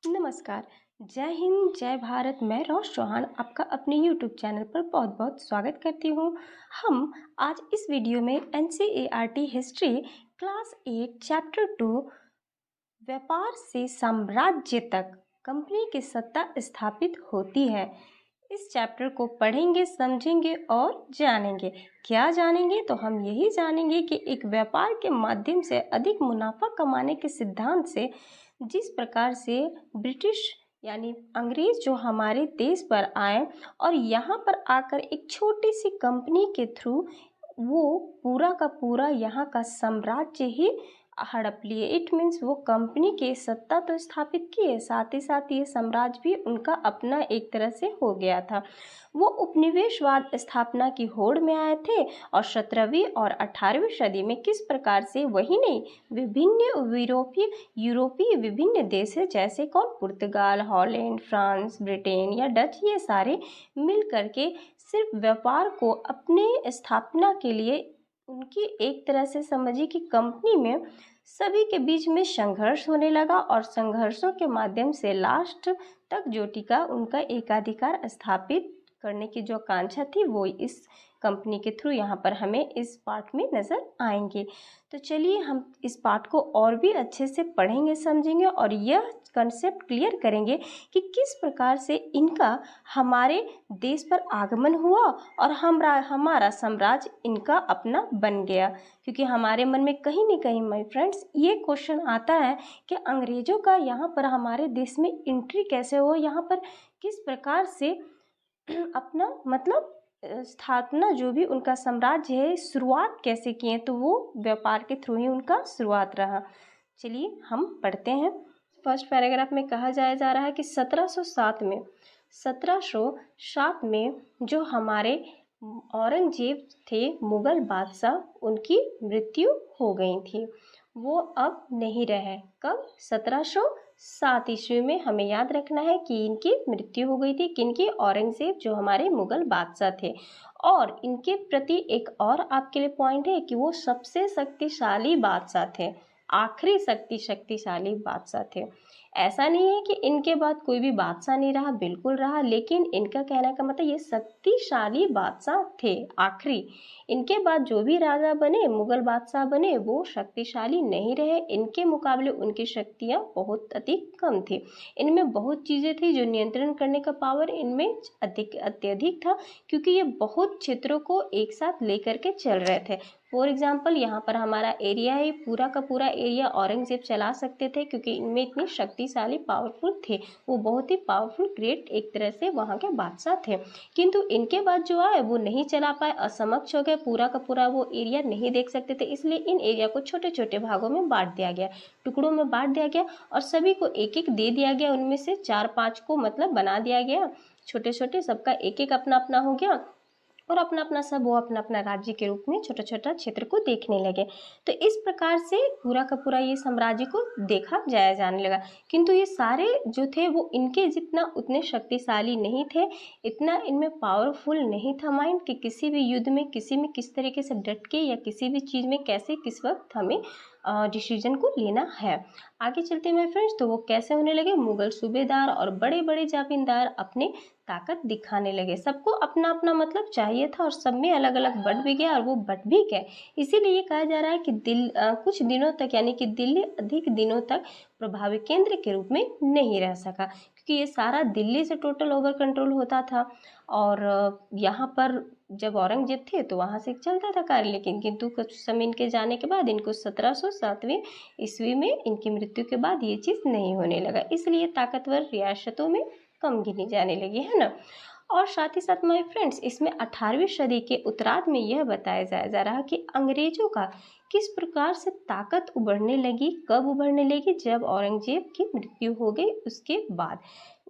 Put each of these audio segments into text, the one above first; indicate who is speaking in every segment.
Speaker 1: नमस्कार। जय हिंद, जय भारत। मैं रोश चौहान आपका अपने यूट्यूब चैनल पर बहुत बहुत स्वागत करती हूँ। हम आज इस वीडियो में NCERT हिस्ट्री क्लास 8 चैप्टर 2 व्यापार से साम्राज्य तक कंपनी की सत्ता स्थापित होती है, इस चैप्टर को पढ़ेंगे, समझेंगे और जानेंगे। क्या जानेंगे? तो हम यही जानेंगे कि एक व्यापार के माध्यम से अधिक मुनाफा कमाने के सिद्धांत से जिस प्रकार से ब्रिटिश यानी अंग्रेज जो हमारे देश पर आए और यहाँ पर आकर एक छोटी सी कंपनी के थ्रू वो पूरा का पूरा यहाँ का साम्राज्य ही हड़प लिए। इट मीन्स वो कंपनी के सत्ता तो स्थापित किए, साथ ही साथ ये साम्राज्य भी उनका अपना एक तरह से हो गया था। वो उपनिवेशवाद स्थापना की होड़ में आए थे और 17वीं और 18वीं सदी में किस प्रकार से वही नहीं विभिन्न यूरोपीय विभिन्न देश जैसे कौन पुर्तगाल, हॉलैंड, फ्रांस, ब्रिटेन या डच, ये सारे मिल करके सिर्फ व्यापार को अपने स्थापना के लिए उनकी एक तरह से समझिए कि कंपनी में सभी के बीच में संघर्ष होने लगा और संघर्षों के माध्यम से लास्ट तक जो टिका उनका एकाधिकार स्थापित करने की जो आकांक्षा थी वो इस कंपनी के थ्रू यहाँ पर हमें इस पार्ट में नज़र आएंगे। तो चलिए हम इस पार्ट को और भी अच्छे से पढ़ेंगे, समझेंगे और यह कंसेप्ट क्लियर करेंगे कि किस प्रकार से इनका हमारे देश पर आगमन हुआ और हमारा साम्राज्य इनका अपना बन गया। क्योंकि हमारे मन में कहीं न कहीं माय फ्रेंड्स ये क्वेश्चन आता है कि अंग्रेज़ों का यहाँ पर हमारे देश में एंट्री कैसे हुआ, यहाँ पर किस प्रकार से अपना मतलब स्थापना जो भी उनका साम्राज्य है शुरुआत कैसे किए, तो वो व्यापार के थ्रू ही उनका शुरुआत रहा। चलिए हम पढ़ते हैं। फर्स्ट पैराग्राफ में कहा जा रहा है कि 1707 में जो हमारे औरंगजेब थे मुग़ल बादशाह, उनकी मृत्यु हो गई थी। वो अब नहीं रहे। कब? 1707 ईस्वी में। हमें याद रखना है कि इनकी मृत्यु हो गई थी। किनकी? औरंगजेब जो हमारे मुग़ल बादशाह थे। और इनके प्रति एक और आपके लिए पॉइंट है कि वो सबसे शक्तिशाली बादशाह थे, आखिरी शक्तिशाली बादशाह थे। ऐसा नहीं है कि इनके बाद कोई भी बादशाह नहीं रहा, बिल्कुल रहा, लेकिन इनका कहने का मतलब ये शक्तिशाली बादशाह थे आखिरी। इनके बाद जो भी राजा बने, मुग़ल बादशाह बने, वो शक्तिशाली नहीं रहे। इनके मुकाबले उनकी शक्तियाँ बहुत अधिक कम थी। इनमें बहुत चीज़ें थी जो नियंत्रण करने का पावर इनमें अत्यधिक था, क्योंकि ये बहुत क्षेत्रों को एक साथ लेकर के चल रहे थे। फॉर एग्जाम्पल यहाँ पर हमारा एरिया है, पूरा का पूरा एरिया औरंगजेब चला सकते थे क्योंकि इनमें इतनी शक्तिशाली पावरफुल थे। वो बहुत ही पावरफुल ग्रेट एक तरह से वहाँ के बादशाह थे। किंतु इनके बाद जो आए वो नहीं चला पाए, असमक्ष हो गए, पूरा का पूरा वो एरिया नहीं देख सकते थे। इसलिए इन एरिया को छोटे छोटे भागों में बांट दिया गया, टुकड़ों में बांट दिया गया और सभी को एक एक दे दिया गया। उनमें से 4-5 को मतलब बना दिया गया, छोटे छोटे, सबका एक एक अपना अपना हो गया और अपना अपना सब वो अपना अपना राज्य के रूप में छोटा छोटा क्षेत्र को देखने लगे। तो इस प्रकार से पूरा का पूरा ये साम्राज्य को देखा जाने लगा। किंतु ये सारे जो थे वो इनके जितना उतने शक्तिशाली नहीं थे, इतना इनमें पावरफुल नहीं था माइंड कि किसी भी युद्ध में किसी में किस तरीके से डट के या किसी भी चीज़ में कैसे किस वक्त हमें डिसीजन को लेना है। आगे चलते हैं फ्रेंड्स, तो वो कैसे होने लगे? मुग़ल सूबेदार और बड़े बड़े जागीरदार अपने ताकत दिखाने लगे। सबको अपना अपना मतलब चाहिए था और सब में अलग अलग बट भी गया और वो बट भी गए। इसीलिए ये कहा जा रहा है कि कुछ दिनों तक यानी कि दिल्ली अधिक दिनों तक प्रभावी केंद्र के रूप में नहीं रह सका, क्योंकि ये सारा दिल्ली से टोटल ओवर कंट्रोल होता था। और यहाँ पर जब औरंगजेब थे तो वहाँ से चलता था कार्य, लेकिन किंतु कुछ समय इनके जाने के बाद इनको 1707वीं ईस्वी में इनकी मृत्यु के बाद ये चीज़ नहीं होने लगा। इसलिए ताकतवर रियासतों में कम गिनी जाने लगी, है ना। और साथ ही साथ माय फ्रेंड्स इसमें 18वीं सदी के उत्तरार्ध में यह बताया जा रहा कि अंग्रेजों का किस प्रकार से ताकत उभरने लगी। कब उभरने लगी? जब औरंगजेब की मृत्यु हो गई उसके बाद।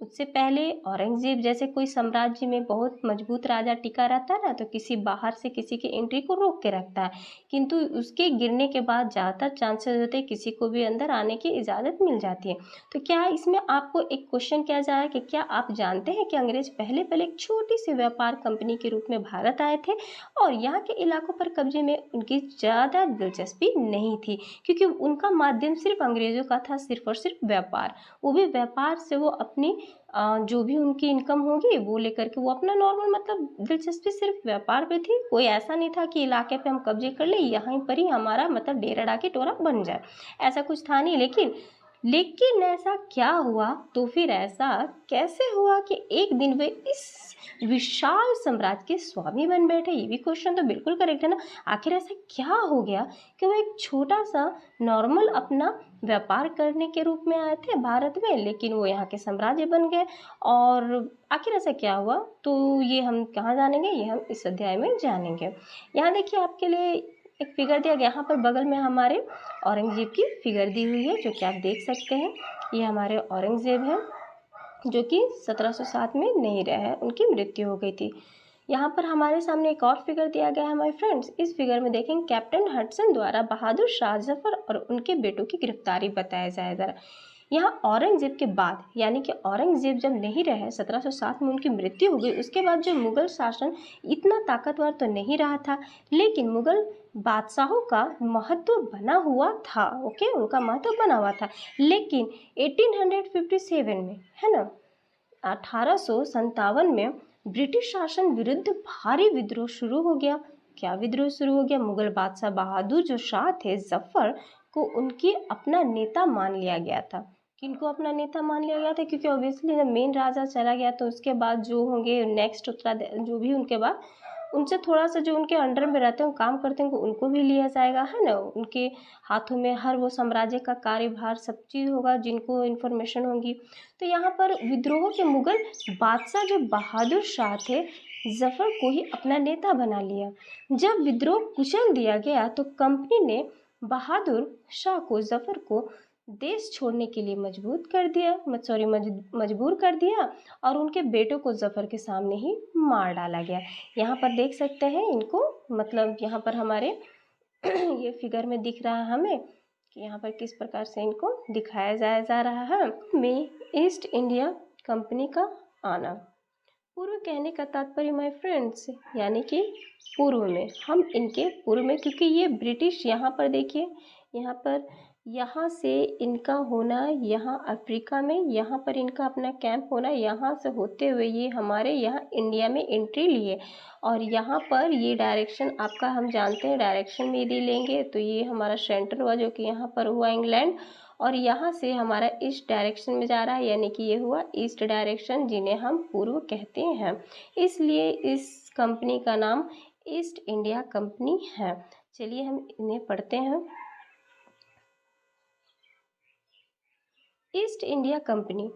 Speaker 1: उससे पहले औरंगजेब जैसे कोई साम्राज्य में बहुत मजबूत राजा टिका रहता है ना, तो किसी बाहर से किसी की एंट्री को रोक के रखता है, किंतु उसके गिरने के बाद ज़्यादातर चांसेस होते हैं किसी को भी अंदर आने की इजाज़त मिल जाती है। तो क्या इसमें आपको एक क्वेश्चन किया जा रहा है कि क्या आप जानते हैं कि अंग्रेज पहले एक छोटी सी व्यापार कंपनी के रूप में भारत आए थे और यहाँ के इलाकों पर कब्जे में उनकी ज़्यादा दिलचस्पी नहीं थी, क्योंकि उनका माध्यम सिर्फ अंग्रेज़ों का था, सिर्फ और सिर्फ व्यापार। वो भी व्यापार से वो अपनी जो भी उनकी इनकम होगी वो लेकर के वो अपना नॉर्मल, मतलब दिलचस्पी सिर्फ व्यापार पे थी। कोई ऐसा नहीं था कि इलाके पे हम कब्जे कर लें, यहीं पर ही हमारा मतलब डेरा डाके टोरा बन जाए, ऐसा कुछ था नहीं। लेकिन ऐसा क्या हुआ, तो फिर ऐसा कैसे हुआ कि एक दिन वे इस विशाल साम्राज्य के स्वामी बन बैठे? ये भी क्वेश्चन तो बिल्कुल करेक्ट है ना। आखिर ऐसा क्या हो गया कि वो एक छोटा सा नॉर्मल अपना व्यापार करने के रूप में आए थे भारत में, लेकिन वो यहाँ के साम्राज्य बन गए। और आखिर ऐसा क्या हुआ, तो ये हम कहाँ जानेंगे, ये हम इस अध्याय में जानेंगे। यहाँ देखिए आपके लिए एक फिगर दिया गया, यहाँ पर बगल में हमारे औरंगजेब की फिगर दी हुई है, जो कि आप देख सकते हैं। ये हमारे औरंगजेब हैं, जो कि 1707 में नहीं रहे हैं, उनकी मृत्यु हो गई थी। यहाँ पर हमारे सामने एक और फिगर दिया गया है माय फ्रेंड्स। इस फिगर में देखेंगे कैप्टन हडसन द्वारा बहादुर शाह जफर और उनके बेटों की गिरफ्तारी बताया जाए जरा। यहाँ औरंगजेब के बाद, यानी कि औरंगजेब जब नहीं रहे, 1707 में उनकी मृत्यु हो गई, उसके बाद जो मुगल शासन इतना ताकतवर तो नहीं रहा था, लेकिन मुगल बादशाहों का महत्व बना हुआ था। ओके, उनका महत्व बना हुआ था। लेकिन 1857 में, है ना, 1857 में ब्रिटिश शासन विरुद्ध भारी विद्रोह शुरू हो गया। क्या विद्रोह शुरू हो गया? मुगल बादशाह बहादुर जो शाह थे जफर को उनकी अपना नेता मान लिया गया था। किनको अपना नेता मान लिया गया था? क्योंकि ऑब्वियसली जब मेन राजा चला गया तो उसके बाद जो होंगे नेक्स्ट जो भी उनके बाद उनसे थोड़ा सा जो उनके अंडर में रहते हैं, काम करते हैं, उनको भी लिया जाएगा, है ना। उनके हाथों में हर वो साम्राज्य का कार्यभार सब चीज़ होगा, जिनको इन्फॉर्मेशन होगी। तो यहाँ पर विद्रोह के मुगल बादशाह जो बहादुर शाह थे, जफर को ही अपना नेता बना लिया। जब विद्रोह कुचल दिया गया तो कंपनी ने बहादुर शाह को, जफर को देश छोड़ने के लिए मजबूर कर दिया और उनके बेटों को जफर के सामने ही मार डाला गया। यहाँ पर देख सकते हैं इनको, मतलब यहाँ पर हमारे ये फिगर में दिख रहा है हमें कि यहाँ पर किस प्रकार से इनको दिखाया जा रहा है। में ईस्ट इंडिया कंपनी का आना। पूर्व कहने का तात्पर्य माय फ्रेंड्स, यानी कि पूर्व में, हम इनके पूर्व में, क्योंकि ये ब्रिटिश, यहाँ पर देखिए, यहाँ से इनका होना, यहाँ अफ्रीका में, यहाँ पर इनका अपना कैंप होना, यहाँ से होते हुए ये हमारे यहाँ इंडिया में एंट्री लिए। और यहाँ पर ये डायरेक्शन आपका, हम जानते हैं डायरेक्शन में यदि लेंगे तो ये हमारा सेंटर हुआ, जो कि यहाँ पर हुआ इंग्लैंड, और यहाँ से हमारा ईस्ट डायरेक्शन में जा रहा है, यानी कि ये हुआ ईस्ट डायरेक्शन, जिन्हें हम पूर्व कहते हैं। इसलिए इस कंपनी का नाम ईस्ट इंडिया कंपनी है। चलिए हम इन्हें पढ़ते हैं। ईस्ट इंडिया कंपनी,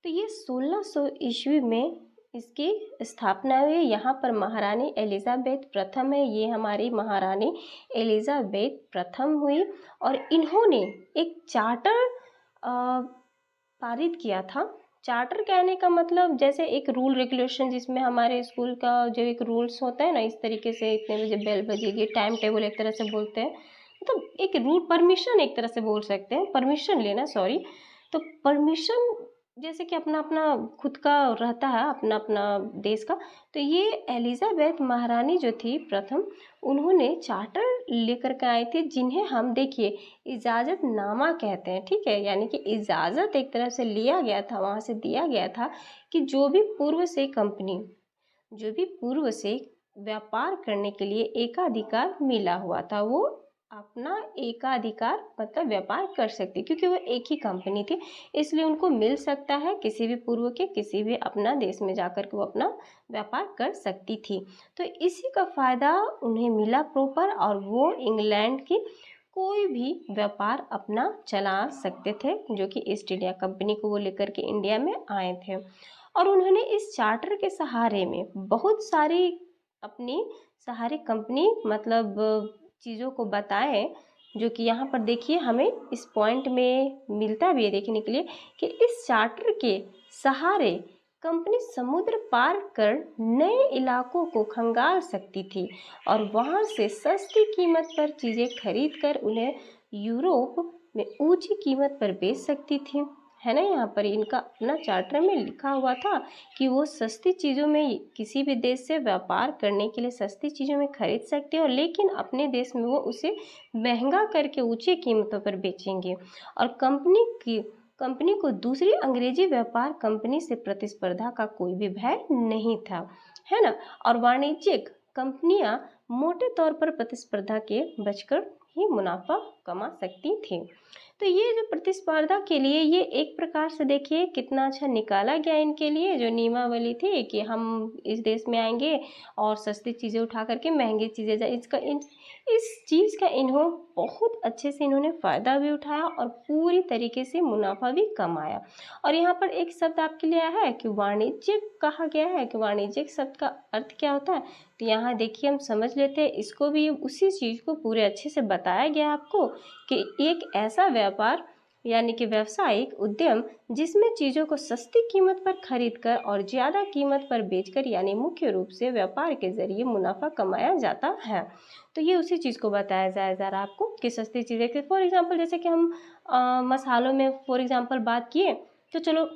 Speaker 1: तो ये 1600 ईस्वी में इसकी स्थापना हुई। यहाँ पर महारानी एलिजाबेथ प्रथम है, ये हमारी महारानी एलिजाबेथ प्रथम हुई, और इन्होंने एक चार्टर पारित किया था। चार्टर कहने का मतलब जैसे एक रूल रेगुलेशन, जिसमें हमारे स्कूल का जो एक रूल्स होता है ना, इस तरीके से इतने बजे बेल बजेगी, टाइम टेबल एक तरह से बोलते हैं, मतलब एक रूल, परमिशन एक तरह से बोल सकते हैं, परमिशन लेना, सॉरी। तो परमिशन जैसे कि अपना अपना खुद का रहता है, अपना अपना देश का। तो ये एलिजाबेथ महारानी जो थी प्रथम, उन्होंने चार्टर लेकर के आई थी, जिन्हें हम देखिए इजाज़तनामा कहते हैं, ठीक है। यानी कि इजाज़त एक तरह से लिया गया था, वहाँ से दिया गया था कि जो भी पूर्व से व्यापार करने के लिए एकाधिकार मिला हुआ था, वो अपना एकाधिकार मतलब व्यापार कर सकती, क्योंकि वो एक ही कंपनी थी, इसलिए उनको मिल सकता है किसी भी पूर्व के किसी भी अपना देश में जाकर के वो अपना व्यापार कर सकती थी। तो इसी का फ़ायदा उन्हें मिला प्रॉपर, और वो इंग्लैंड की कोई भी व्यापार अपना चला सकते थे, जो कि ईस्ट इंडिया कंपनी को वो लेकर के इंडिया में आए थे। और उन्होंने इस चार्टर के सहारे में बहुत सारी अपनी सहारे कंपनी मतलब चीज़ों को बताए, जो कि यहाँ पर देखिए हमें इस पॉइंट में मिलता भी है देखने के लिए कि इस चार्टर के सहारे कंपनी समुद्र पार कर नए इलाकों को खंगाल सकती थी, और वहाँ से सस्ती कीमत पर चीज़ें खरीद कर उन्हें यूरोप में ऊंची कीमत पर बेच सकती थी। है ना। यहाँ पर इनका अपना चार्टर में लिखा हुआ था कि वो सस्ती चीज़ों में किसी भी देश से व्यापार करने के लिए सस्ती चीज़ों में खरीद सकते हो, लेकिन अपने देश में वो उसे महंगा करके ऊंची कीमतों पर बेचेंगे। और कंपनी को दूसरी अंग्रेजी व्यापार कंपनी से प्रतिस्पर्धा का कोई भी भय नहीं था, है ना। और वाणिज्यिक कंपनियां मोटे तौर पर प्रतिस्पर्धा के बचकर ही मुनाफा कमा सकती थी। तो ये जो प्रतिस्पर्धा के लिए ये एक प्रकार से देखिए कितना अच्छा निकाला गया इनके लिए जो नियमावली थी कि हम इस देश में आएंगे और सस्ती चीज़ें उठा करके महंगी चीज़ें जाए, इस चीज़ का बहुत अच्छे से इन्होंने फ़ायदा भी उठाया और पूरी तरीके से मुनाफा भी कमाया। और यहाँ पर एक शब्द आपके लिए आया है कि वाणिज्यिक कहा गया है, कि वाणिज्यिक शब्द का अर्थ क्या होता है। तो यहाँ देखिए हम समझ लेते हैं इसको भी, उसी चीज़ को पूरे अच्छे से बताया गया आपको कि एक ऐसा व्यापार यानी कि व्यावसायिक उद्यम जिसमें चीज़ों को सस्ती कीमत पर खरीदकर और ज़्यादा कीमत पर बेचकर यानी मुख्य रूप से व्यापार के जरिए मुनाफा कमाया जाता है। तो ये उसी चीज़ को बताया जाए जा रहा आपको कि सस्ती चीज़ें के फॉर एग्जांपल जैसे कि हम मसालों में फॉर एग्जांपल बात किए तो चलो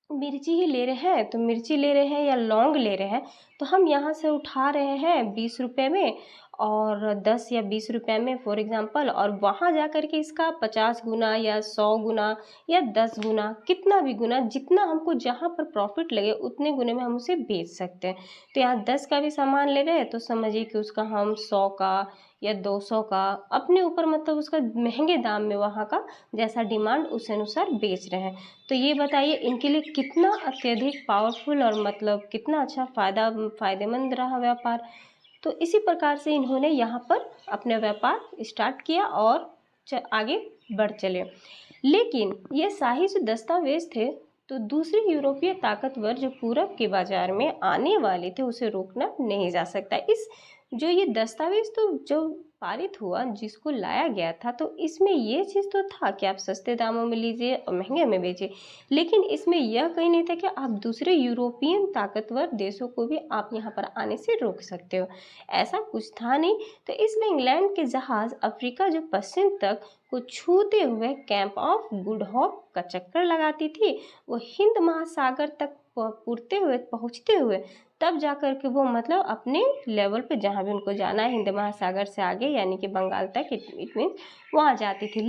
Speaker 1: मिर्ची ही ले रहे हैं, तो मिर्ची ले रहे हैं या लौंग ले रहे हैं, तो हम यहाँ से उठा रहे हैं 20 रुपये में और 10 या 20 रुपये में फॉर एग्जांपल, और वहाँ जा कर के इसका 50 गुना या 100 गुना या 10 गुना कितना भी गुना, जितना हमको जहाँ पर प्रॉफिट लगे उतने गुने में हम उसे बेच सकते हैं। तो यहाँ 10 का भी सामान ले रहे हैं तो समझिए कि उसका हम 100 का या 200 का अपने ऊपर मतलब उसका महंगे दाम में वहाँ का जैसा डिमांड उस अनुसार बेच रहे हैं। तो ये बताइए इनके लिए कितना अत्यधिक पावरफुल और मतलब कितना अच्छा फ़ायदेमंद रहा व्यापार। तो इसी प्रकार से इन्होंने यहाँ पर अपना व्यापार स्टार्ट किया और आगे बढ़ चले। लेकिन ये शाही जो दस्तावेज थे तो दूसरे यूरोपीय ताकतवर जो पूरब के बाजार में आने वाले थे उसे रोकना नहीं जा सकता। इस जो ये दस्तावेज तो जो पारित हुआ जिसको लाया गया था तो इसमें ये चीज़ तो था कि आप सस्ते दामों में लीजिए और महंगे में बेचिए, लेकिन इसमें यह कहीं नहीं था कि आप दूसरे यूरोपियन ताकतवर देशों को भी आप यहाँ पर आने से रोक सकते हो, ऐसा कुछ था नहीं। तो इसलिए इंग्लैंड के जहाज़ अफ्रीका जो पश्चिम तक को छूते हुए कैंप ऑफ गुड होप का चक्कर लगाती थी, वो हिंद महासागर तक पहुँचते हुए तब जा कर के वो मतलब अपने लेवल पे जहाँ भी उनको जाना है हिंद महासागर से आगे यानी कि बंगाल तक इट मीन्स वहाँ जाती थी।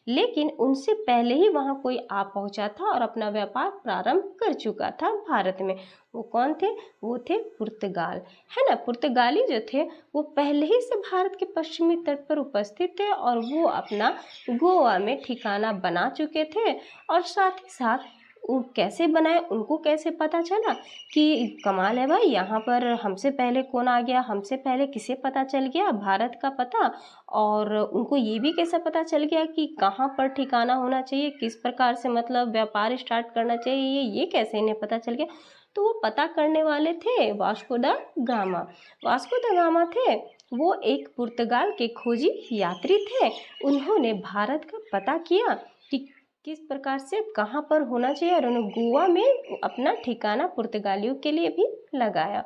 Speaker 1: लेकिन उनसे पहले ही वहाँ कोई आ पहुँचा था और अपना व्यापार प्रारंभ कर चुका था भारत में। वो कौन थे? वो थे पुर्तगाल, है ना। पुर्तगाली जो थे वो पहले ही से भारत के पश्चिमी तट पर उपस्थित थे और वो अपना गोवा में ठिकाना बना चुके थे। और साथ ही साथ वो कैसे बनाए, उनको कैसे पता चला कि कमाल है भाई, यहाँ पर हमसे पहले कौन आ गया, हमसे पहले किसे पता चल गया भारत का पता, और उनको ये भी कैसे पता चल गया कि कहाँ पर ठिकाना होना चाहिए, किस प्रकार से मतलब व्यापार स्टार्ट करना चाहिए, ये कैसे इन्हें पता चल गया। तो वो पता करने वाले थे Vasco the gamma. Vasco the gamma थे वो एक पुर्तगाल के खोजी यात्री थे। उन्होंने भारत का पता किया कि किस प्रकार से कहाँ पर होना चाहिए और उन्होंने गोवा में अपना ठिकाना पुर्तगालियों के लिए भी लगाया।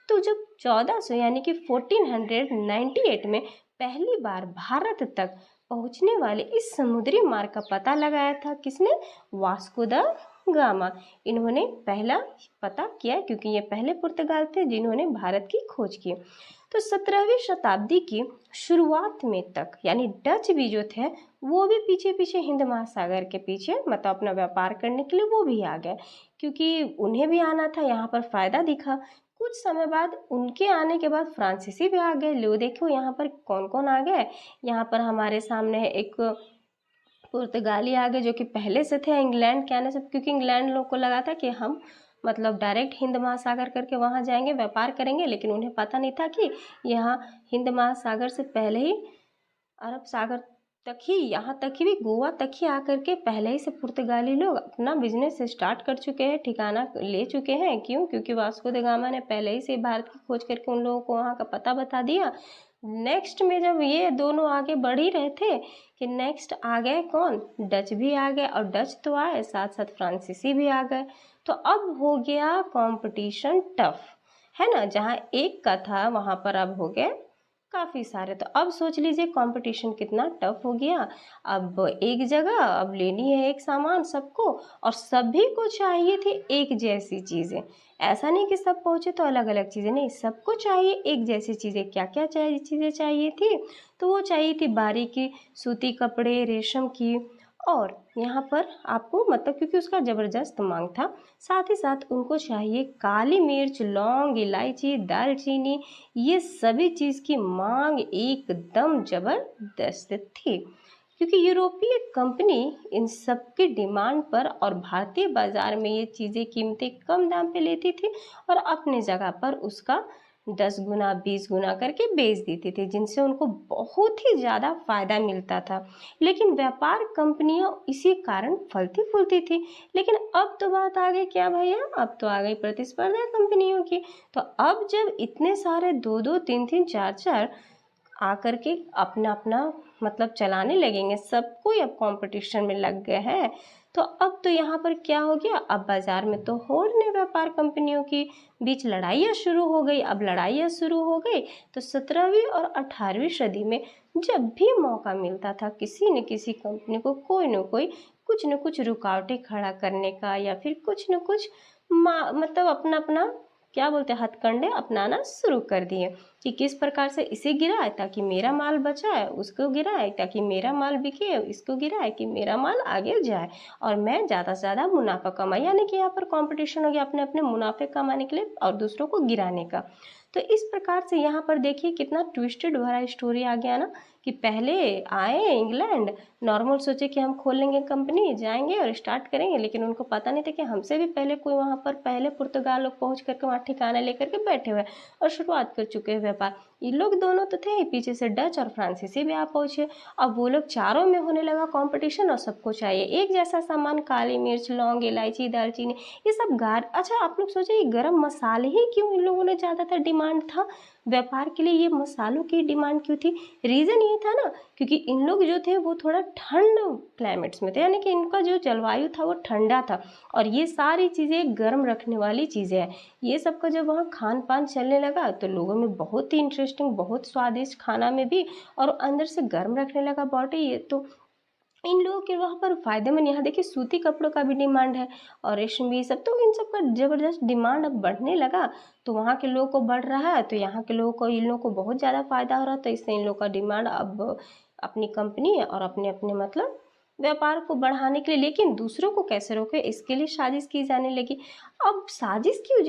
Speaker 1: तो जब 1400 यानी कि 1498 में पहली बार भारत तक पहुँचने वाले इस समुद्री मार्ग का पता लगाया था किसने? Vasco the gamma. इन्होंने पहला पता किया क्योंकि ये पहले पुर्तगाल थे जिन्होंने भारत की खोज की। तो 17वीं शताब्दी की शुरुआत में तक यानी डच भी जो थे वो भी पीछे पीछे हिंद महासागर के पीछे मतलब अपना व्यापार करने के लिए वो भी आ गए, क्योंकि उन्हें भी आना था, यहाँ पर फ़ायदा दिखा। कुछ समय बाद उनके आने के बाद फ्रांसीसी भी आ गए। लो देखो यहाँ पर कौन कौन आ गए। यहाँ पर हमारे सामने एक पुर्तगाली आ गए जो कि पहले से थे इंग्लैंड के आने से, क्योंकि इंग्लैंड लोग को लगा था कि हम मतलब डायरेक्ट हिंद महासागर करके वहाँ जाएंगे व्यापार करेंगे, लेकिन उन्हें पता नहीं था कि यहाँ हिंद महासागर से पहले ही अरब सागर तक ही, यहाँ तक ही भी गोवा तक ही आकर के पहले ही से पुर्तगाली लोग अपना बिजनेस स्टार्ट कर चुके हैं, ठिकाना ले चुके हैं। क्यों? क्योंकि वास्को द गामा ने पहले ही से भारत की खोज करके उन लोगों को वहाँ का पता बता दिया। नेक्स्ट में जब ये दोनों आगे बढ़ ही रहे थे कि नेक्स्ट आ गए कौन? डच भी आ गए, और डच तो आए साथ साथ फ्रांसीसी भी आ गए। तो अब हो गया कंपटीशन टफ, है ना। जहाँ एक का था वहाँ पर अब हो गया काफ़ी सारे। तो अब सोच लीजिए कंपटीशन कितना टफ हो गया। अब एक जगह अब लेनी है एक सामान सबको, और सभी को चाहिए थी एक जैसी चीज़ें। ऐसा नहीं कि सब पहुँचे तो अलग अलग चीज़ें, नहीं, सबको चाहिए एक जैसी चीज़ें। क्या क्या चाहिए चीज़ें चाहिए थी? तो वो चाहिए थी बारीकी सूती कपड़े, रेशम की, और यहाँ पर आपको मतलब क्योंकि उसका ज़बरदस्त मांग था, साथ ही साथ उनको चाहिए काली मिर्च, लौंग, इलायची, दालचीनी, ये सभी चीज़ की मांग एकदम ज़बरदस्त थी, क्योंकि यूरोपीय कंपनी इन सब की डिमांड पर और भारतीय बाज़ार में ये चीज़ें कीमतें कम दाम पे लेती थी और अपने जगह पर उसका 10 गुना 20 गुना करके बेच देती थी, जिनसे उनको बहुत ही ज़्यादा फ़ायदा मिलता था। लेकिन व्यापार कंपनियां इसी कारण फलती फूलती थी। लेकिन अब तो बात आ गई क्या भैया, अब तो आ गई प्रतिस्पर्धा कंपनियों की। तो अब जब इतने सारे दो दो तीन तीन चार चार आकर के अपना अपना मतलब चलाने लगेंगे, सब कोई अब कंपटीशन में लग गए हैं, तो अब तो यहाँ पर क्या हो गया, अब बाजार में तो और नए व्यापार कंपनियों की बीच लड़ाइयाँ शुरू हो गई। अब लड़ाइयाँ शुरू हो गई तो 17वीं और 18वीं सदी में जब भी मौका मिलता था किसी न किसी कंपनी को कोई न कोई कुछ न कुछ रुकावटें खड़ा करने का, या फिर कुछ न कुछ मतलब अपना अपना क्या बोलते हैं हथकंडे अपनाना शुरू कर दिए कि किस प्रकार से इसे गिराए ताकि मेरा माल बचाए, उसको गिराए ताकि मेरा माल बिके, इसको गिराए कि मेरा माल आगे जाए और मैं ज़्यादा से ज़्यादा मुनाफा कमाए। यानी कि यहाँ पर कंपटीशन हो गया अपने अपने मुनाफे कमाने के लिए और दूसरों को गिराने का। तो इस प्रकार से यहाँ पर देखिए कितना ट्विस्टेड भरा स्टोरी आ गया ना, कि पहले आए इंग्लैंड, नॉर्मल सोचे कि हम खोलेंगे कंपनी, जाएंगे और स्टार्ट करेंगे, लेकिन उनको पता नहीं था कि हमसे भी पहले कोई वहाँ पर पहले पुर्तगाल लोग पहुँच करके वहाँ ठिकाना लेकर के बैठे हुए और शुरुआत कर चुके हैं व्यापार। ये लोग दोनों तो थे, पीछे से डच और फ्रांसीसी भी आ पहुँचे। अब वो लोग चारों में होने लगा कंपटीशन और सबको चाहिए एक जैसा सामान, काली मिर्च, लौंग, इलायची, दालचीनी, ये सब अच्छा आप लोग सोचे ये गरम मसाले ही क्यों इन लोगों ने ज़्यादातर डिमांड था व्यापार के लिए, ये मसालों की डिमांड क्यों थी? रीज़न ये था ना, क्योंकि इन लोग जो थे वो थोड़ा ठंड क्लाइमेट्स में थे, यानी कि इनका जो जलवायु था वो ठंडा था और ये सारी चीज़ें गर्म रखने वाली चीज़ें हैं। ये सब का जब वहाँ खान पान चलने लगा तो लोगों में बहुत ही इंटरेस्टिंग, बहुत स्वादिष्ट खाना में भी और अंदर से गर्म रखने लगा बॉडी, ये तो इन लोगों के वहाँ पर फायदेमंद। यहाँ देखिए सूती कपड़ों का भी डिमांड है और रेशमी सब, तो इन सब का ज़बरदस्त डिमांड अब बढ़ने लगा। तो वहाँ के लोगों को बढ़ रहा है तो यहाँ के लोगों को, इन लोगों को बहुत ज़्यादा फायदा हो रहा है, तो इससे इन लोगों का डिमांड अब अपनी कंपनी और अपने अपने मतलब व्यापार को बढ़ाने के लिए, लेकिन दूसरों को कैसे रोके इसके लिए साजिश की जाने लगी। अब साजिश क्यों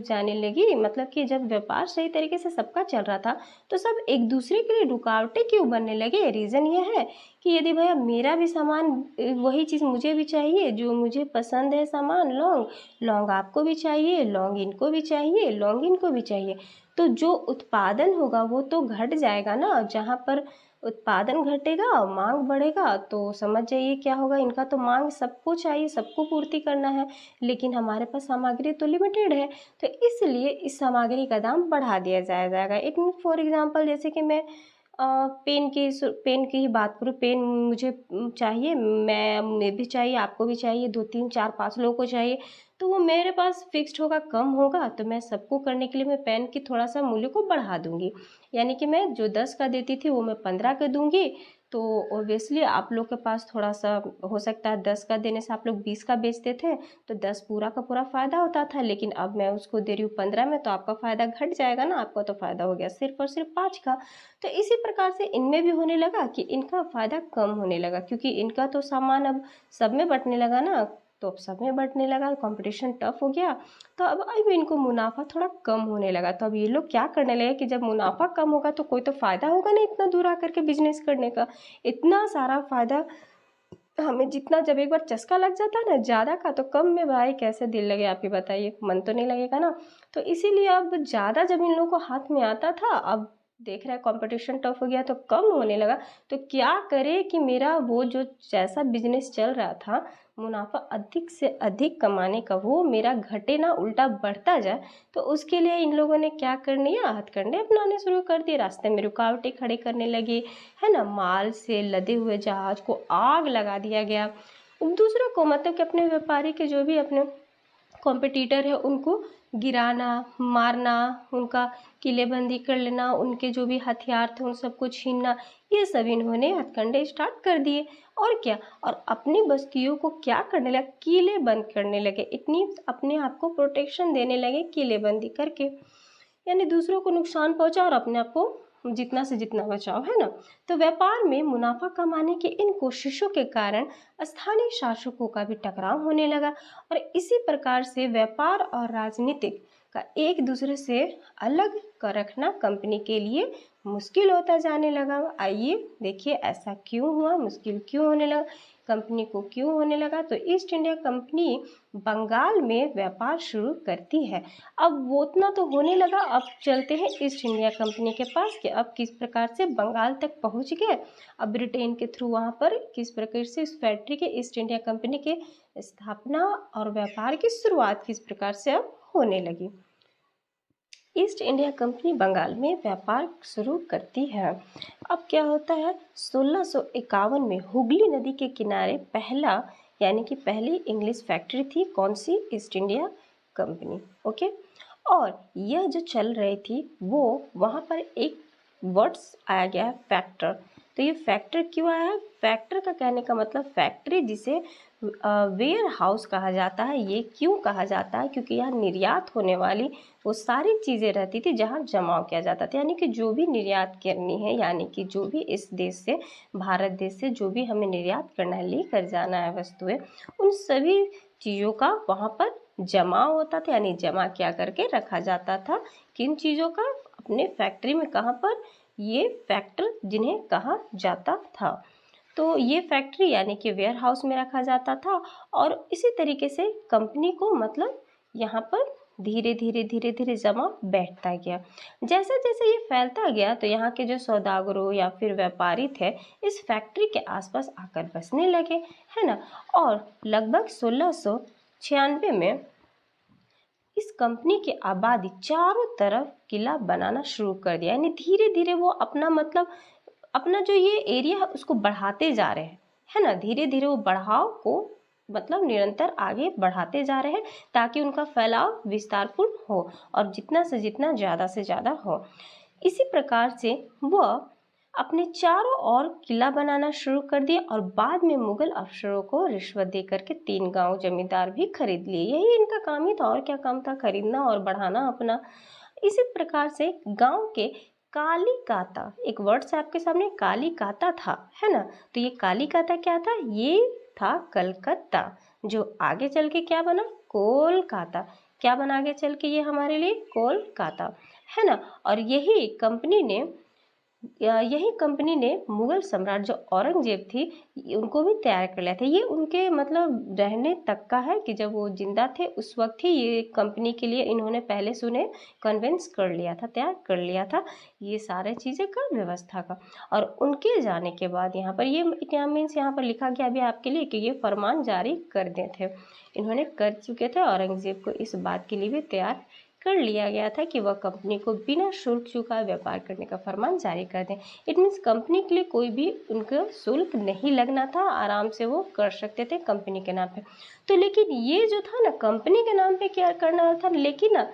Speaker 1: जाने लगी, मतलब कि जब व्यापार सही तरीके से सबका चल रहा था तो सब एक दूसरे के लिए रुकावटें क्यों बनने लगे? रीज़न ये है कि यदि भैया मेरा भी सामान वही चीज़ मुझे भी चाहिए जो मुझे पसंद है, सामान लौंग, लौंग आपको भी चाहिए, लौंग इनको भी चाहिए, लौंग इनको भी चाहिए, तो जो उत्पादन होगा वो तो घट जाएगा ना। जहाँ पर उत्पादन घटेगा और मांग बढ़ेगा तो समझ जाइए क्या होगा, इनका तो मांग सबको चाहिए, सबको पूर्ति करना है, लेकिन हमारे पास सामग्री तो लिमिटेड है, तो इसलिए इस सामग्री का दाम बढ़ा दिया जाएगा। इट मीन फॉर एग्जांपल जैसे कि मैं पेन की ही बात करूँ, पेन मुझे चाहिए, मैं भी चाहिए, आपको भी चाहिए, 2 3 4 5 लोगों को चाहिए, तो वो मेरे पास फिक्स्ड होगा, कम होगा, तो मैं सबको करने के लिए मैं पेन की थोड़ा सा मूल्य को बढ़ा दूंगी। यानी कि मैं जो 10 का देती थी वो मैं 15 का दूंगी। तो ऑब्वियसली आप लोग के पास थोड़ा सा हो सकता है 10 का देने से आप लोग 20 का बेचते थे तो 10 पूरा का पूरा फ़ायदा होता था, लेकिन अब मैं उसको दे रही हूँ 15 में, तो आपका फ़ायदा घट जाएगा ना, आपका तो फ़ायदा हो गया सिर्फ और सिर्फ 5 का। तो इसी प्रकार से इनमें भी होने लगा कि इनका फ़ायदा कम होने लगा, क्योंकि इनका तो सामान अब सब में बंटने लगा ना, तो अब सब में बंटने लगा, कंपटीशन टफ हो गया, तो अब इनको मुनाफा थोड़ा कम होने लगा। तो अब ये लोग क्या करने लगे कि जब मुनाफा कम होगा तो कोई तो फ़ायदा होगा नहीं इतना दूर आकर के बिजनेस करने का, इतना सारा फ़ायदा हमें जितना, जब एक बार चस्का लग जाता है ना ज़्यादा का, तो कम में भाई कैसे दिल लगे, आप ही बताइए, मन तो नहीं लगेगा ना। तो इसीलिए अब ज़्यादा जब इन लोगों को हाथ में आता था, अब देख रहा है कंपटीशन टफ हो गया तो कम होने लगा, तो क्या करे कि मेरा वो जो जैसा बिजनेस चल रहा था मुनाफा अधिक से अधिक कमाने का, वो मेरा घटे ना उल्टा बढ़ता जाए, तो उसके लिए इन लोगों ने क्या कर लिया, हथकंडे अपनाने शुरू कर दिए, रास्ते में रुकावटें खड़े करने लगे, है ना, माल से लदे हुए जहाज को आग लगा दिया गया। दूसरों को मतलब कि अपने व्यापारी के जो भी अपने कॉम्पिटिटर है उनको गिराना, मारना, उनका किलेबंदी कर लेना, उनके जो भी हथियार थे उन सबको छीनना, ये सब इन्होंने हथकंडे स्टार्ट कर दिए। और क्या, और अपनी बस्तियों को क्या करने लगे, किले बंद करने लगे, इतनी अपने आप को प्रोटेक्शन देने लगे किलेबंदी करके, यानी दूसरों को नुकसान पहुंचा और अपने आप को जितना से जितना बचाओ, है ना। तो व्यापार में मुनाफा कमाने की इन कोशिशों के कारण स्थानीय शासकों का भी टकराव होने लगा और इसी प्रकार से व्यापार और राजनीतिक का एक दूसरे से अलग कर रखना कंपनी के लिए मुश्किल होता जाने लगा। आइए देखिए ऐसा क्यों हुआ, मुश्किल क्यों होने लगा, कंपनी को क्यों होने लगा। तो ईस्ट इंडिया कंपनी बंगाल में व्यापार शुरू करती है। अब वो उतना तो होने लगा, अब चलते हैं ईस्ट इंडिया कंपनी के पास कि अब किस प्रकार से बंगाल तक पहुंच गए, अब ब्रिटेन के थ्रू वहाँ पर किस प्रकार से इस फैक्ट्री के ईस्ट इंडिया कंपनी के स्थापना और व्यापार की शुरुआत किस प्रकार से अब होने लगी। ईस्ट इंडिया कंपनी बंगाल में व्यापार शुरू करती है। अब क्या होता है, 1651 में हुगली नदी के किनारे पहला यानी कि पहली इंग्लिश फैक्ट्री थी, कौन सी, ईस्ट इंडिया कंपनी। ओके, और यह जो चल रही थी वो वहाँ पर एक वर्ड्स आया गया है फैक्टर। तो ये फैक्टर क्यों आया है, फैक्टर का कहने का मतलब फैक्ट्री जिसे वेयर हाउस कहा जाता है। ये क्यों कहा जाता है, क्योंकि यहाँ निर्यात होने वाली वो सारी चीज़ें रहती थी जहाँ जमाव किया जाता था, यानी कि जो भी निर्यात करनी है, यानी कि जो भी इस देश से, भारत देश से जो भी हमें निर्यात करना है, लेकर जाना है वस्तुएं, उन सभी चीज़ों का वहाँ पर जमा होता था, यानी जमा क्या करके रखा जाता था। किन चीज़ों का, अपने फैक्ट्री में, कहाँ पर, ये फैक्टर जिन्हें कहा जाता था। तो ये फैक्ट्री यानी कि वेयर हाउस में रखा जाता था और इसी तरीके से कंपनी को मतलब यहाँ पर धीरे धीरे जमा बैठता गया। जैसे जैसे ये फैलता गया तो यहाँ के जो सौदागरों या फिर व्यापारी थे इस फैक्ट्री के आसपास आकर बसने लगे, है ना। और लगभग 1696 में इस कंपनी की आबादी चारों तरफ किला बनाना शुरू कर दिया, यानी धीरे धीरे वो अपना मतलब अपना जो ये एरिया है उसको बढ़ाते जा रहे हैं, है ना। धीरे धीरे वो बढ़ाव को मतलब निरंतर आगे बढ़ाते जा रहे हैं ताकि उनका फैलाव विस्तारपूर्ण हो और जितना से जितना ज़्यादा से ज़्यादा हो। इसी प्रकार से वह अपने चारों ओर किला बनाना शुरू कर दिया और बाद में मुगल अफसरों को रिश्वत दे करके 3 गांव जमींदार भी खरीद लिए। यही इनका काम ही था, और क्या काम था, खरीदना और बढ़ाना अपना। इसी प्रकार से गांव के कालीकाता, एक वर्ड्स आपके सामने, कालीकाता था, है ना। तो ये कालीकाता क्या था, ये था कलकत्ता, जो आगे चल के क्या बना, कोलकाता। क्या बना आगे चल के ये हमारे लिए, कोलकाता, है ना। और यही कंपनी ने मुगल सम्राट जो औरंगजेब थी उनको भी तैयार कर लिया था। ये उनके मतलब रहने तक का है कि जब वो जिंदा थे उस वक्त ही ये कंपनी के लिए इन्होंने पहले से उन्हें कन्विंस कर लिया था, तैयार कर लिया था ये सारे चीज़ें का, व्यवस्था का। और उनके जाने के बाद यहाँ पर ये क्या मीन्स यहाँ पर लिखा गया अभी आपके लिए कि ये फरमान जारी कर दे थे, इन्होंने कर चुके थे। औरंगजेब को इस बात के लिए भी तैयार कर लिया गया था कि वह कंपनी को बिना शुल्क चुकाए व्यापार करने का फरमान जारी कर दें। इट मीन्स कंपनी के लिए कोई भी उनका शुल्क नहीं लगना था, आराम से वो कर सकते थे कंपनी के नाम पे। तो लेकिन ये जो था ना कंपनी के नाम पे क्या करना था, लेकिन ना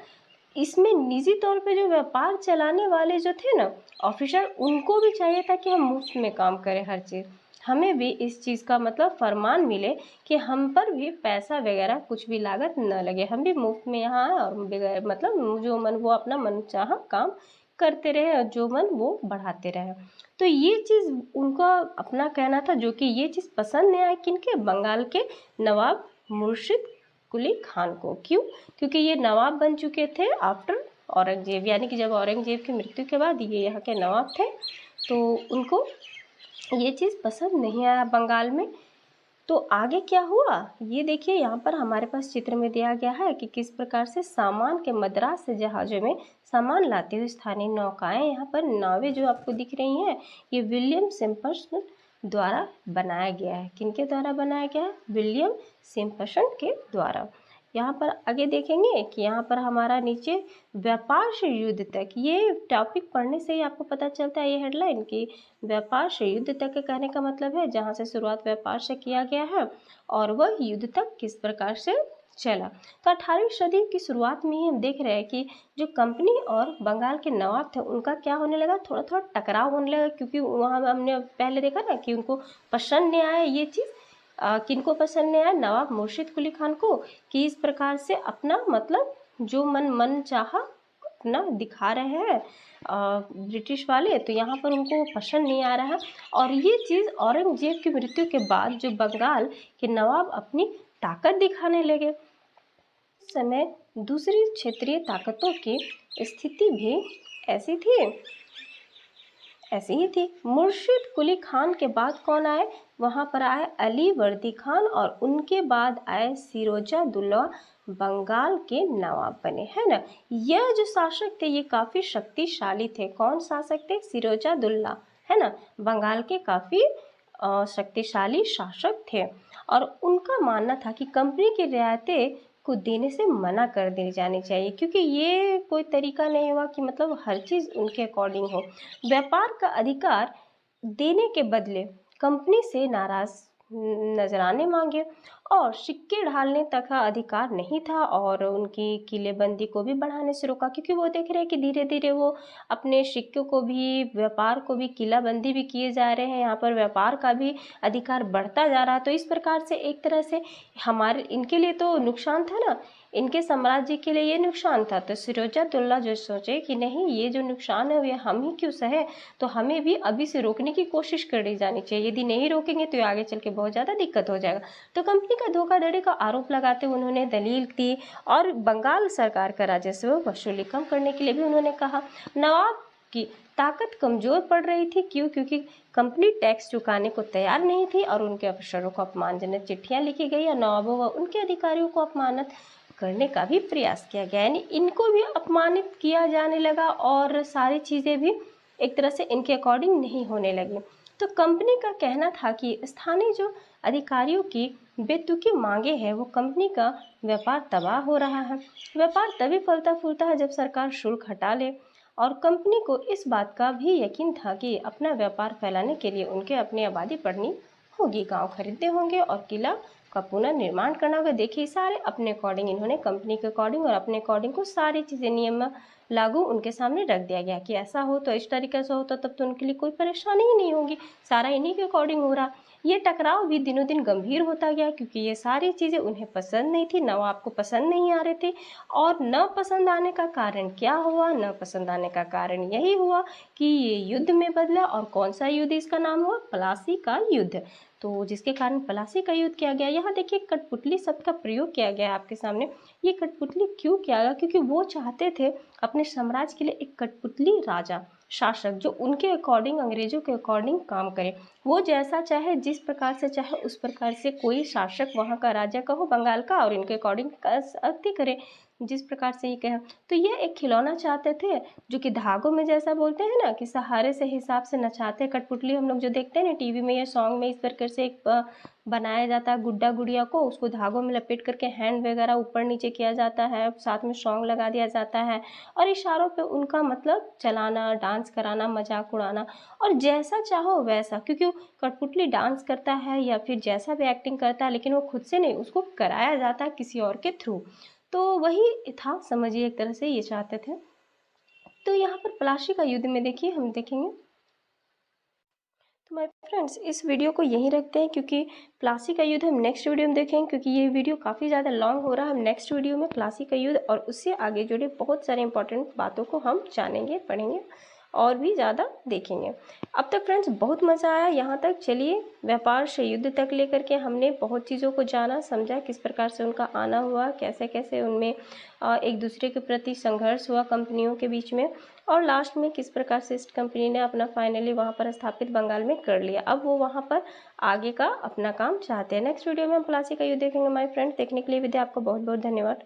Speaker 1: इसमें निजी तौर पे जो व्यापार चलाने वाले जो थे ना ऑफिसर, उनको भी चाहिए था कि हम मुफ्त में काम करें हर चीज़, हमें भी इस चीज़ का मतलब फरमान मिले कि हम पर भी पैसा वगैरह कुछ भी लागत न लगे, हम भी मुफ्त में यहाँ आए और बगैर मतलब जो मन वो अपना मन चाहा काम करते रहे और जो मन वो बढ़ाते रहे। तो ये चीज़ उनका अपना कहना था, जो कि ये चीज़ पसंद नहीं आई किनके, बंगाल के नवाब मुर्शिद कुली खान को। क्यों, क्योंकि ये नवाब बन चुके थे आफ्टर औरंगजेब, यानी कि जब औरंगजेब की मृत्यु के बाद ये यहाँ के नवाब थे, तो उनको ये चीज़ पसंद नहीं आया बंगाल में। तो आगे क्या हुआ ये देखिए, यहाँ पर हमारे पास चित्र में दिया गया है कि किस प्रकार से सामान के मद्रास से जहाज़ों में सामान लाते हुए स्थानीय नौकाएं, यहाँ पर नावें जो आपको दिख रही हैं ये विलियम सिम्पसन द्वारा बनाया गया है। किनके द्वारा बनाया गया है, विलियम सिम्पसन के द्वारा। यहाँ पर आगे देखेंगे कि यहाँ पर हमारा नीचे व्यापार से युद्ध तक, ये टॉपिक पढ़ने से ही आपको पता चलता है, ये हेडलाइन कि व्यापार से युद्ध तक के कहने का मतलब है जहाँ से शुरुआत व्यापार से किया गया है और वह युद्ध तक किस प्रकार से चला। तो 18वीं सदी की शुरुआत में ही हम देख रहे हैं कि जो कंपनी और बंगाल के नवाब थे उनका क्या होने लगा, थोड़ा थोड़ा टकराव होने लगा, क्योंकि वहाँ हमने पहले देखा ना कि उनको पसंद नहीं आया ये चीज़। किनको पसंद नहीं आया, नवाब मुर्शिद कुली खान को, कि इस प्रकार से अपना मतलब जो मन चाहा अपना दिखा रहे हैं ब्रिटिश वाले, तो यहाँ पर उनको पसंद नहीं आ रहा है। और ये चीज़ औरंगजेब की मृत्यु के बाद जो बंगाल के नवाब अपनी ताकत दिखाने लगे। उस समय दूसरी क्षेत्रीय ताकतों की स्थिति भी ऐसी ही थी। मुर्शिद कुली खान के बाद कौन आए, वहाँ पर आए अली वर्दी खान, और उनके बाद आए सिरोजा दुल्ला, बंगाल के नवाब बने, है ना। यह जो शासक थे ये काफ़ी शक्तिशाली थे। कौन शासक थे, सिरोजा दुल्ला, है ना, बंगाल के काफ़ी शक्तिशाली शासक थे। और उनका मानना था कि कंपनी की रियायतें को देने से मना कर दी जानी चाहिए, क्योंकि ये कोई तरीका नहीं हुआ कि मतलब हर चीज़ उनके अकॉर्डिंग हो। व्यापार का अधिकार देने के बदले कंपनी से नाराज नजराने मांगे, और सिक्के ढालने तक का अधिकार नहीं था, और उनकी किलेबंदी को भी बढ़ाने से रोका, क्योंकि वो देख रहे हैं कि धीरे धीरे वो अपने सिक्कों को भी, व्यापार को भी किलाबंदी भी किए जा रहे हैं, यहाँ पर व्यापार का भी अधिकार बढ़ता जा रहा है। तो इस प्रकार से एक तरह से हमारे इनके लिए तो नुकसान था ना, इनके साम्राज्य के लिए ये नुकसान था। तो सिरोजा दुल्ला जो सोचे कि नहीं, ये जो नुकसान है ये हम ही क्यों सहे, तो हमें भी अभी से रोकने की कोशिश करी जानी चाहिए। यदि नहीं रोकेंगे तो आगे चल के बहुत ज़्यादा दिक्कत हो जाएगा। तो कंपनी का धोखाधड़ी का आरोप लगाते हुए उन्होंने दलील दी, और बंगाल सरकार का राजस्व वसूली कम करने के लिए भी उन्होंने कहा। नवाब की ताकत कमज़ोर पड़ रही थी, क्यों, क्योंकि कंपनी टैक्स चुकाने को तैयार नहीं थी, और उनके अफसरों को अपमानजनक चिट्ठियाँ लिखी गई, और नवाबों व उनके अधिकारियों को अपमानित करने का भी प्रयास किया गया, यानी इनको भी अपमानित किया जाने लगा, और सारी चीज़ें भी एक तरह से इनके अकॉर्डिंग नहीं होने लगी। तो कंपनी का कहना था कि स्थानीय जो अधिकारियों की बेतुकी मांगे हैं, वो कंपनी का व्यापार तबाह हो रहा है। व्यापार तभी फलता फूलता है जब सरकार शुल्क हटा ले, और कंपनी को इस बात का भी यकीन था कि अपना व्यापार फैलाने के लिए उनके अपनी आबादी बढ़नी होगी, गांव खरीदने होंगे, और किला का पुनर्निर्माण करना होगा। देखिए सारे अपने अकॉर्डिंग इन्होंने कंपनी के अकॉर्डिंग और अपने अकॉर्डिंग को सारी चीज़ें नियम लागू उनके सामने रख दिया गया कि ऐसा हो तो इस तरीके से हो, तो तब तो उनके लिए कोई परेशानी ही नहीं होगी, सारा इन्हीं के अकॉर्डिंग हो रहा। ये टकराव भी दिनों दिन गंभीर होता गया, क्योंकि ये सारी चीज़ें उन्हें पसंद नहीं थी, नवाब को पसंद नहीं आ रहे थे। और न पसंद आने का कारण क्या हुआ, न पसंद आने का कारण यही हुआ कि ये युद्ध में बदला। और कौन सा युद्ध, इसका नाम हुआ प्लासी का युद्ध। तो जिसके कारण प्लासी का युद्ध किया गया। यहाँ देखिए कठपुतली शब्द का प्रयोग किया गया आपके सामने। ये कठपुतली क्यों किया गया, क्योंकि वो चाहते थे अपने साम्राज्य के लिए एक कठपुतली राजा शासक, जो उनके अकॉर्डिंग, अंग्रेजों के अकॉर्डिंग काम करे। वो जैसा चाहे, जिस प्रकार से चाहे उस प्रकार से कोई शासक वहाँ का राजा का हो, बंगाल का, और इनके अकॉर्डिंग अति करे, जिस प्रकार से ये कहे। तो ये एक खिलौना चाहते थे, जो कि धागों में, जैसा बोलते हैं ना कि सहारे से हिसाब से नचाते हैं। कठपुतली हम लोग जो देखते हैं ना टीवी में या सॉन्ग में, इस प्रकार से एक बनाया जाता है गुड्डा गुड़िया को, उसको धागों में लपेट करके हैंड वगैरह ऊपर नीचे किया जाता है, साथ में सॉन्ग लगा दिया जाता है, और इशारों पे उनका मतलब चलाना, डांस कराना, मजाक उड़ाना, और जैसा चाहो वैसा, क्योंकि कठपुतली डांस करता है या फिर जैसा भी एक्टिंग करता है, लेकिन वो खुद से नहीं, उसको कराया जाता है किसी और के थ्रू। तो वही था, समझिए एक तरह से ये चाहते थे। तो यहाँ पर प्लासी का युद्ध में देखिए हम देखेंगे। तो माय फ्रेंड्स इस वीडियो को यहीं रखते हैं, क्योंकि प्लासी का युद्ध हम नेक्स्ट वीडियो में देखेंगे, क्योंकि ये वीडियो काफ़ी ज़्यादा लॉन्ग हो रहा है। हम नेक्स्ट वीडियो में प्लासी का युद्ध और उससे आगे जुड़े बहुत सारे इंपॉर्टेंट बातों को हम जानेंगे, पढ़ेंगे और भी ज़्यादा देखेंगे। अब तक फ्रेंड्स बहुत मज़ा आया यहाँ तक। चलिए, व्यापार से युद्ध तक लेकर के हमने बहुत चीज़ों को जाना, समझा, किस प्रकार से उनका आना हुआ, कैसे कैसे उनमें एक दूसरे के प्रति संघर्ष हुआ कंपनियों के बीच में, और लास्ट में किस प्रकार से इस कंपनी ने अपना फाइनली वहाँ पर स्थापित बंगाल में कर लिया। अब वो वहाँ पर आगे का अपना काम चाहते हैं। नेक्स्ट वीडियो में हम प्लासी का युद्ध देखेंगे माय फ्रेंड। देखने के लिए विद्या आपको बहुत बहुत धन्यवाद।